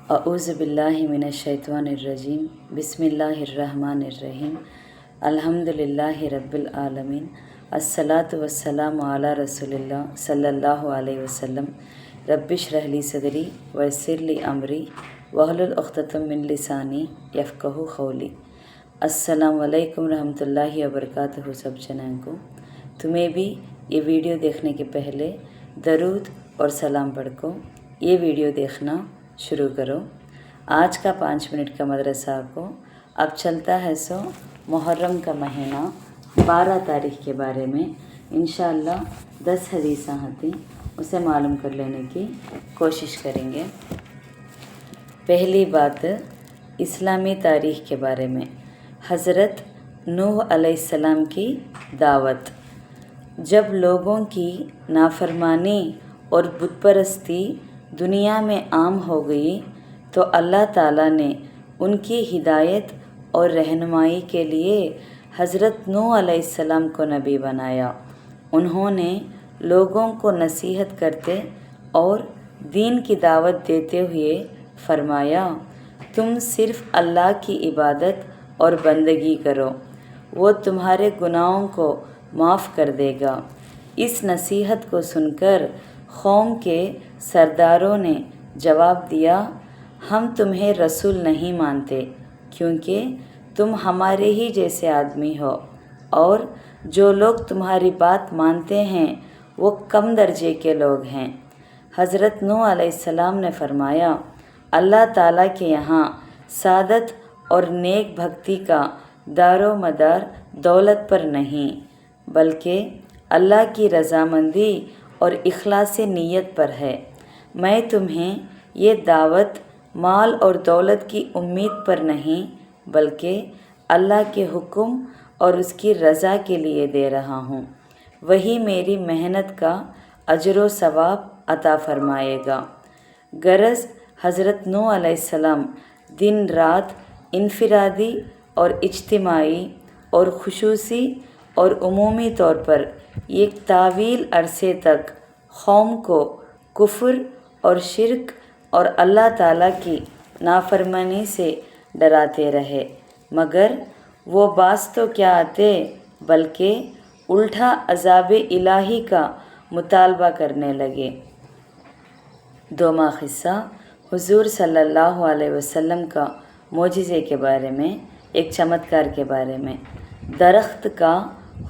अऊज़ु बिल्लाहि मिनश्शैतानिर्रजीम बिस्मिल्लाहिर्रहमानिर्रहीम अल्हम्दुलिल्लाहि रब्बिल आलमीन अस्सलातु वस्सलामु अला रसूलिल्लाह सल्लल्लाहु अलैहि वसल्लम रब्बिश्रह ली सदरी वयस्सिर ली अमरी वहलुल उक़्दतम मिन लिसानी यफ़क़हू क़ौली। अस्सलामु अलैकुम रहमतुल्लाहि व बरकातुहू। सब जनां को तुम्हें भी ये वीडियो देखने के पहले दरूद और सलाम पढ़ को ये वीडियो देखना शुरू करो। आज का 5 मिनट का मदरसा को अब चलता है सो मुहर्रम का महीना 12 तारीख के बारे में इंशाअल्लाह 10 हदीसें आती उसे मालूम कर लेने की कोशिश करेंगे। पहली बात इस्लामी तारीख़ के बारे में, हज़रत नूह अलैहिस्सलाम की दावत। जब लोगों की नाफरमानी और बुत परस्ती दुनिया में आम हो गई तो अल्लाह ताला ने उनकी हिदायत और रहनुमाई के लिए हज़रत नूह अलैहिस्सलाम को नबी बनाया। उन्होंने लोगों को नसीहत करते और दीन की दावत देते हुए फरमाया, तुम सिर्फ़ अल्लाह की इबादत और बंदगी करो, वो तुम्हारे गुनाहों को माफ़ कर देगा। इस नसीहत को सुनकर कौम के सरदारों ने जवाब दिया, हम तुम्हें रसूल नहीं मानते क्योंकि तुम हमारे ही जैसे आदमी हो और जो लोग तुम्हारी बात मानते हैं वो कम दर्जे के लोग हैं। हज़रत नूह अलैहिस्सलाम ने फरमाया, अल्लाह ताला के यहाँ सादत और नेक भक्ति का दारो मदार दौलत पर नहीं बल्कि अल्लाह की रज़ामंदी और इखलास नीयत पर है। मैं तुम्हें ये दावत माल और दौलत की उम्मीद पर नहीं बल्कि अल्लाह के हुक्म और उसकी रज़ा के लिए दे रहा हूँ। वही मेरी मेहनत का अजर सवाब अता फरमाएगा। गरज हज़रत नूह अलैहिस्सलाम दिन रात इनफिरादी और इज्तिमाई और खुसूसी और उमूमी तौर पर एक तावील अरसे तक कौम को कुफ्र और शिरक और अल्लाह ताला की नाफरमानी से डराते रहे, मगर वो बास तो क्या आते बल्कि उल्टा अज़ाब इलाही का मुतालबा करने लगे। दोमा क़िस्सा हुज़ूर सल्लल्लाहु अलैहि वसल्लम का मोजिज़े के बारे में, एक चमत्कार के बारे में। दरख्त का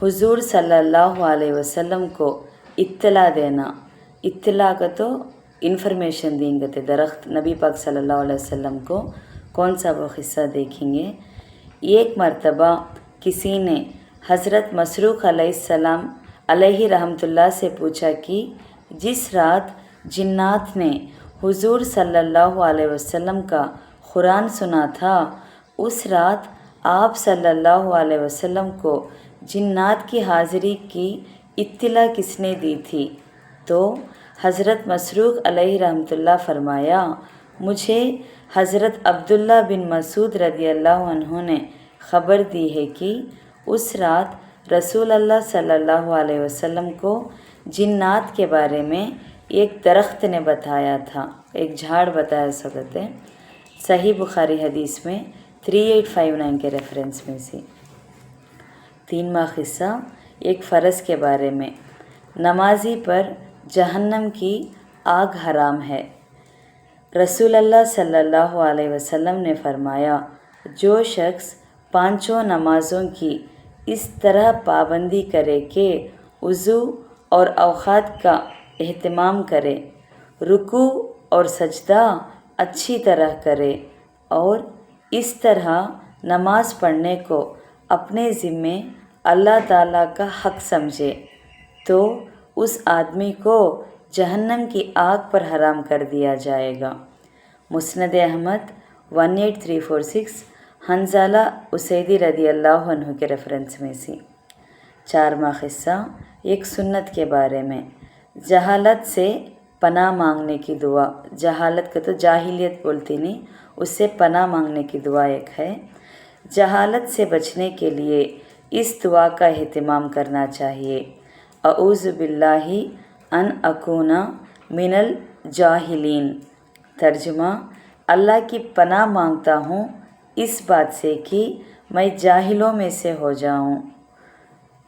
हुज़ूर सल्लल्लाहु अलैहि वसल्लम को इत्तला देना, इत्तला का तो इन्फॉर्मेशन देंगे थे। दरख्त नबी पाक सल्लल्लाहु अलैहि वसल्लम को कौन सा वो क़िस्सा देखेंगे। एक मर्तबा किसी ने हज़रत मसरूक़ अलैहिस्सलाम अलैहि रहमतुल्लाह से पूछा कि जिस रात जिन्नात ने हुज़ूर सल्लल्लाहु अलैहि वसल्लम का कुरान सुना था, उस रात आप सल्लल्लाहु अलैहि वसल्लम को जिन्नात की हाज़िरी की इत्तला किसने दी थी? तो हज़रत मसरूक़ अलैहि रहमतुल्लाह फरमाया, मुझे हज़रत अब्दुल्ला बिन मसूद रदियल्लाहु अन्हु ने ख़बर दी है कि उस रात रसूल अल्लाह सल्लल्लाहु अलैहि वसल्लम को जिन्नात के बारे में एक दरख्त ने बताया था, एक झाड़ बताया सकते हैं। सही बुखारी हदीस में 3859 के रेफरेंस में से। 3वां क़िस्सा एक फ़र्ज़ के बारे में, नमाजी पर जहन्नम की आग हराम है। रसूल अल्लाह सल्लल्लाहु अलैहि वसल्लम ने फरमाया, जो शख्स 5 नमाज़ों की इस तरह पाबंदी करे कि वज़ू और औक़ात का एहतमाम करे, रुकू और सजदा अच्छी तरह करे और इस तरह नमाज पढ़ने को अपने ज़िम्मे अल्लाह ताला का हक़ समझे, तो उस आदमी को जहन्नम की आग पर हराम कर दिया जाएगा। मुस्नद अहमद 18346 हंज़ाला उसैदी रदियल्लाहु अन्हु के रेफरेंस में से। 4वां क़िस्सा एक सुन्नत के बारे में, जहालत से पनाह मांगने की दुआ। जहालत का तो जाहिलियत बोलती नहीं, उससे पनाह मांगने की दुआ एक है। जहालत से बचने के लिए इस दुआ का एहतिमाम करना चाहिए, अऊज़ु बिल्लाहि अन अकूना मिनल जाहिलीन। तर्जुमा, अल्लाह की पनाह मांगता हूँ इस बात से कि मैं जाहिलों में से हो जाऊँ।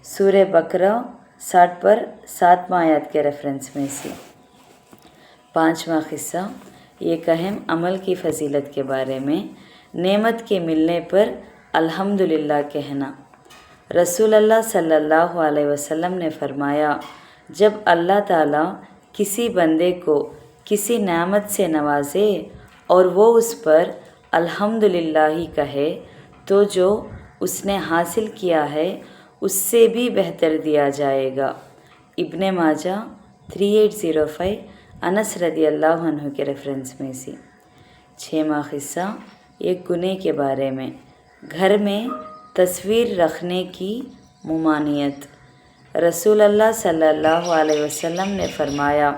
सूरह बकरा 60 पर 7वां आयत के रेफरेंस में से। 5वां क़िस्सा, एक अहम अमल की फ़जीलत के बारे में। नेमत के मिलने पर अल्हम्दुलिल्लाह कहना। रसूल अल्लाह सल्लल्लाहु अलैहि वसल्लम ने फरमाया, जब अल्लाह ताला किसी बंदे को किसी नेमत से नवाजे और वो उस पर अल्हम्दुलिल्लाह ही कहे तो जो उसने हासिल किया है उससे भी बेहतर दिया जाएगा। इब्ने माजा 3805 अनस रदी अल्लाह अन्हु के रेफरेंस में से। 6वां क़िस्सा, एक गुने के बारे में। घर में तस्वीर रखने की मुमानियत। रसूल अल्लाह सल्लल्लाहु अलैहि वसल्लम ने फरमाया,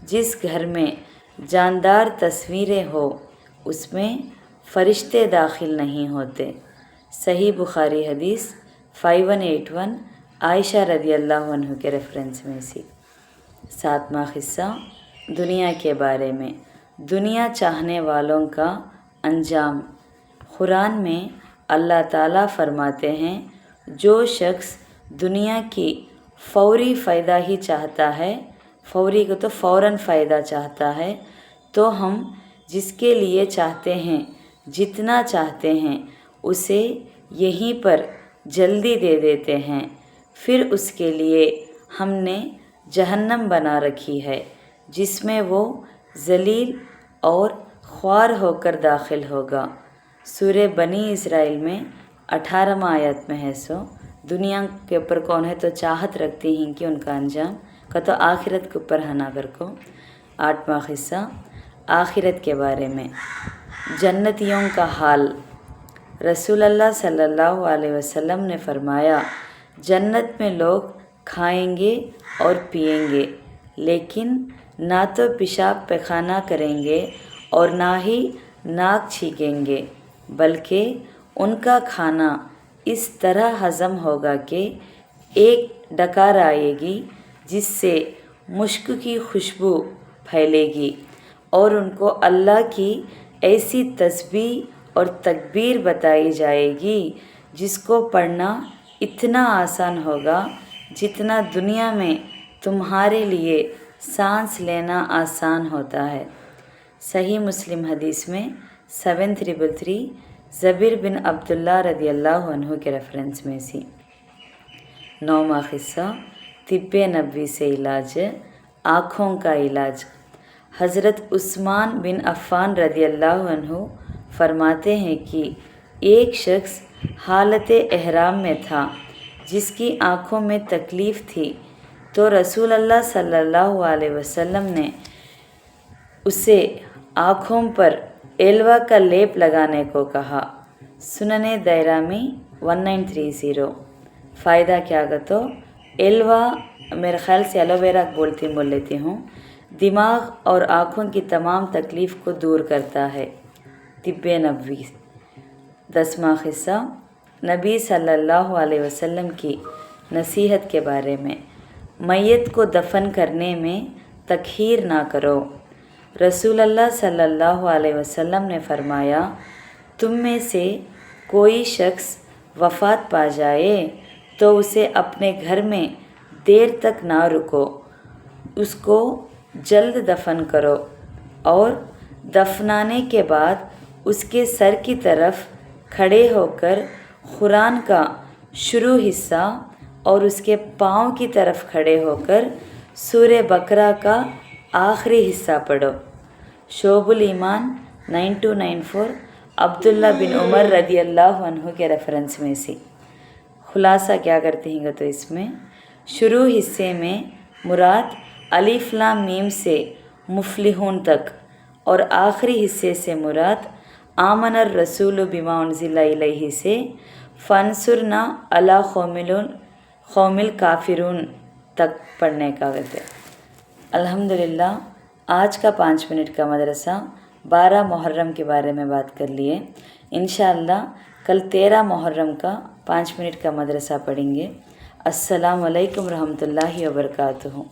जिस घर में जानदार तस्वीरें हो उसमें फ़रिश्ते दाखिल नहीं होते। सही बुखारी हदीस 5181 आयशा रदी अल्लाह अन्हु के रेफरेंस में से। 7वां क़िस्सा, दुनिया के बारे में। दुनिया चाहने वालों का अंजाम। कुरान में अल्लाह ताला फरमाते हैं, जो शख्स दुनिया की फ़ौरी फ़ायदा ही चाहता है, फ़ौरी को तो फ़ौरन फ़ायदा चाहता है, तो हम जिसके लिए चाहते हैं, जितना चाहते हैं, उसे यहीं पर जल्दी दे देते हैं। फिर उसके लिए हमने जहन्नम बना रखी है जिसमें वो ज़लील और ख्वार होकर दाखिल होगा। सूरह बनी इसराइल में 18वां आयत में है। सो दुनिया के ऊपर कौन है तो चाहत रखती हैं कि उनका अंजाम का तो आखिरत के ऊपर हनागर को। 8वां क़िस्सा, आखिरत के बारे में। जन्नतियों का हाल। रसूल अल्लाह सल्लल्लाहु अलैहि वसल्लम ने फरमाया, जन्नत में लोग खाएंगे और पिएंगे, लेकिन ना तो पेशाब पैखाना करेंगे और ना ही नाक छींकेंगे, बल्कि उनका खाना इस तरह हज़म होगा कि एक डकार आएगी जिससे मुश्क की खुशबू फैलेगी और उनको अल्लाह की ऐसी तस्बीह और तकबीर बताई जाएगी जिसको पढ़ना इतना आसान होगा जितना दुनिया में तुम्हारे लिए सांस लेना आसान होता है। सही मुस्लिम हदीस में 7333 ज़बीर बिन अब्दुल्ला रदी अल्लाह अन्हु के रेफरेंस में से। 9वां क़िस्सा, तिब्बे नबवी से इलाज। आँखों का इलाज। हज़रत उस्मान बिन अफ़्फ़ान रदी अल्लाह अन्हु फरमाते हैं कि एक शख्स हालत एहराम में था जिसकी आँखों में तकलीफ़ थी, तो रसूल अल्लाह सल्लल्लाहु अलैहि वसल्लम ने उसे आँखों पर एलवा का लेप लगाने को कहा। सुनने दायरामी 1930। फ़ायदा क्या का तो एलवा मेरे ख़्याल से एलोवेरा बोल लेती हूँ, दिमाग और आँखों की तमाम तकलीफ़ को दूर करता है। तिब्बे नबवी। 10वां क़िस्सा, नबी सल्लल्लाहु अलैहि वसल्लम की नसीहत के बारे में। मैयत को दफन करने में तख़ीर ना करो। रसूल अल्लाह सल्लल्लाहु अलैहि वसल्लम ने फरमाया, तुम में से कोई शख्स वफ़ात पा जाए तो उसे अपने घर में देर तक ना रुको, उसको जल्द दफन करो और दफनाने के बाद उसके सर की तरफ खड़े होकर कुरान का शुरू हिस्सा और उसके पाँव की तरफ खड़े होकर सूरह बकरा का आखिरी हिस्सा पढ़ो। शोबुल ईमान 9294 अब्दुल्ला बिन उमर रदी अल्लाह अन्हु के रेफरेंस में से। खुलासा क्या करते हैं तो इसमें शुरू हिस्से में मुराद अलिफ लाम मीम से मुफ्लिहून तक और आखिरी हिस्से से मुराद आमनर रसूल बिमा उन्ज़िला इलैहि से फंसुरना अला कौमिल काफिरून तक पढ़ने का वक्त है। अल्हम्दुलिल्लाह, आज का 5 मिनट का मदरसा 12 मुहर्रम के बारे में बात कर लिए। इंशाअल्लाह कल 13 मुहर्रम का 5 मिनट का मदरसा पढ़ेंगे। अस्सलामु अलैकुम रहमतुल्लाहि व बरकातुहू।